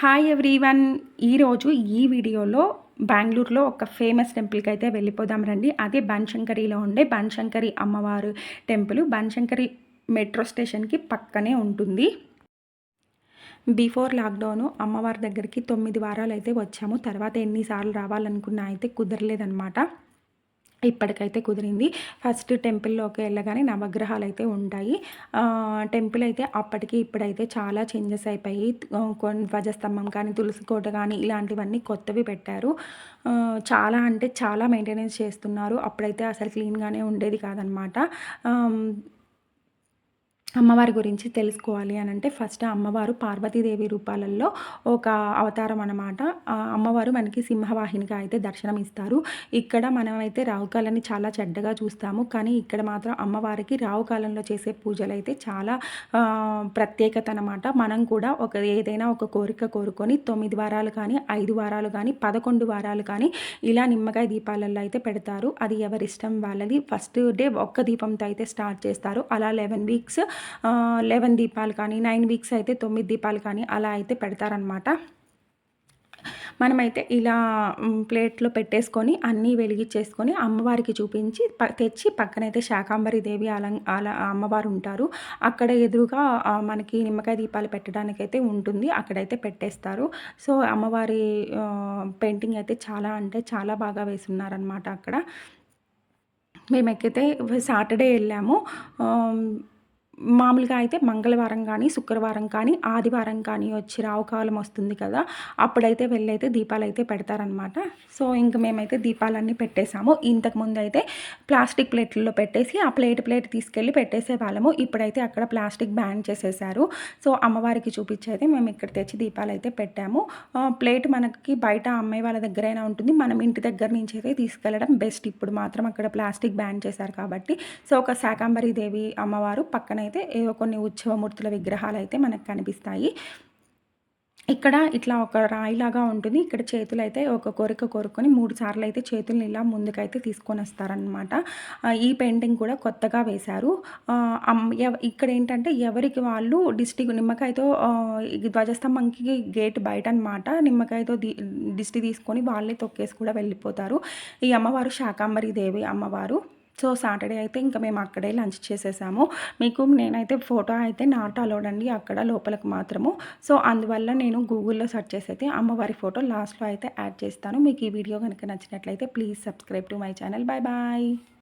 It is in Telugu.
Hi everyone. ఈరోజు ఈ వీడియోలో బెంగళూరులో ఒక ఫేమస్ టెంపుల్కి అయితే వెళ్ళిపోదాం రండి. అదే బనశంకరిలో ఉండే బనశంకరి అమ్మవారు టెంపుల్. బనశంకరి మెట్రో స్టేషన్కి పక్కనే ఉంటుంది. బిఫోర్ లాక్డౌన్ అమ్మవారి దగ్గరికి 9 వారాలు అయితే వచ్చాము. తర్వాత ఎన్నిసార్లు రావాలనుకున్నా అయితే కుదరలేదనమాట. ఇప్పటికైతే కుదిరింది. ఫస్ట్ టెంపుల్లోకి వెళ్ళగానే నవగ్రహాలు అయితే ఉంటాయి. టెంపుల్ అయితే అప్పటికి ఇప్పుడైతే చాలా చేంజెస్ అయిపోయి కొన్ని ధ్వజస్తంభం కానీ, తులసి కోట కానీ ఇలాంటివన్నీ కొత్తవి పెట్టారు. చాలా అంటే చాలా మెయింటెనెన్స్ చేస్తున్నారు. అప్పుడైతే అసలు క్లీన్‌గానే ఉండేది కాదనమాట. అమ్మవారి గురించి తెలుసుకోవాలి అనంటే ఫస్ట్ అమ్మవారు పార్వతీదేవి రూపాలలో ఒక అవతారం అనమాట. అమ్మవారు మనకి సింహవాహినిగా అయితే దర్శనం ఇస్తారు. ఇక్కడ మనమైతే రావుకాలని చాలా చెడ్డగా చూస్తాము. కానీ ఇక్కడ మాత్రం అమ్మవారికి రావుకాలంలో చేసే పూజలైతే చాలా ప్రత్యేకత అనమాట. మనం కూడా ఏదైనా ఒక కోరిక కోరుకొని 9 వారాలు కానీ, 5 వారాలు కానీ, 11 వారాలు కానీ ఇలా నిమ్మకాయ దీపాలలో అయితే పెడతారు. అది ఎవరిష్టం వాళ్ళది. ఫస్ట్ డే ఒక్క దీపంతో అయితే స్టార్ట్ చేస్తారు. అలా 11 వీక్స్ 11 దీపాలు కానీ, 9 వీక్స్ అయితే 9 దీపాలు కానీ అలా అయితే పెడతారనమాట. మనమైతే ఇలా ప్లేట్లో పెట్టేసుకొని అన్నీ వెలిగించేసుకొని అమ్మవారికి చూపించి తెచ్చి పక్కనైతే శాకాంబరి దేవి అలా అమ్మవారు ఉంటారు. అక్కడ ఎదురుగా మనకి నిమ్మకాయ దీపాలు పెట్టడానికైతే ఉంటుంది. అక్కడైతే పెట్టేస్తారు. సో అమ్మవారి పెయింటింగ్ అయితే చాలా అంటే చాలా బాగా వేసున్నారనమాట అక్కడ. మేమెక్కితే సాటర్డే వెళ్ళాము. మామూలుగా అయితే మంగళవారం కానీ, శుక్రవారం కానీ, ఆదివారం కానీ వచ్చి రావుకాలం వస్తుంది కదా! అప్పుడైతే వెళ్ళైతే దీపాలైతే పెడతారనమాట. సో ఇంక మేమైతే దీపాలన్నీ పెట్టేసాము. ఇంతకుముందైతే ప్లాస్టిక్ ప్లేట్లలో పెట్టేసి ఆ ప్లేట్ తీసుకెళ్ళి పెట్టేసేవాళ్ళము. ఇప్పుడైతే అక్కడ ప్లాస్టిక్ బ్యాన్ చేసేసారు. సో అమ్మవారికి చూపించైతే మేము ఇక్కడ తెచ్చి దీపాలైతే పెట్టాము. ప్లేట్ మనకి బయట అమ్మే వాళ్ళ దగ్గరైనా ఉంటుంది. మనం ఇంటి దగ్గర నుంచి అయితే తీసుకెళ్ళడం బెస్ట్. ఇప్పుడు మాత్రం అక్కడ ప్లాస్టిక్ బ్యాన్ చేశారు కాబట్టి. సో ఒక శాకాంబరి దేవి అమ్మవారు పక్కన అయితే ఏవో కొన్ని ఉత్సవమూర్తుల విగ్రహాలు అయితే మనకు కనిపిస్తాయి. ఇక్కడ ఇట్లా ఒక రాయిలాగా ఉంటుంది. ఇక్కడ చేతులైతే ఒక కోరిక కోరుకొని 3 సార్లు అయితే చేతుల్ని ఇలా ముందుకైతే తీసుకొని వస్తారనమాట. ఈ పెయింటింగ్ కూడా కొత్తగా వేశారు. ఇక్కడ ఏంటంటే ఎవరికి వాళ్ళు నిమ్మకాయతో ధ్వజస్తంభంకి గేట్ బయట అనమాట. నిమ్మకాయతో దిష్టి తీసుకొని వాళ్ళే తొక్కేసి కూడా వెళ్ళిపోతారు. ఈ అమ్మవారు శాకాంబరి దేవి అమ్మవారు. సో సాటర్డే అయితే ఇంకా మేము అక్కడే లంచ్ చేసేసాము. నేనైతే ఫోటో అయితే నాట్ అలౌడ్ అండి అక్కడ లోపలికి మాత్రము. సో అందువల్ల నేను గూగుల్లో సెర్చ్ చేసి అయితే అమ్మవారి ఫోటో లాస్ట్లో అయితే యాడ్ చేస్తాను. మీకు ఈ వీడియో కనుక నచ్చినట్లయితే please subscribe to my channel. Bye bye.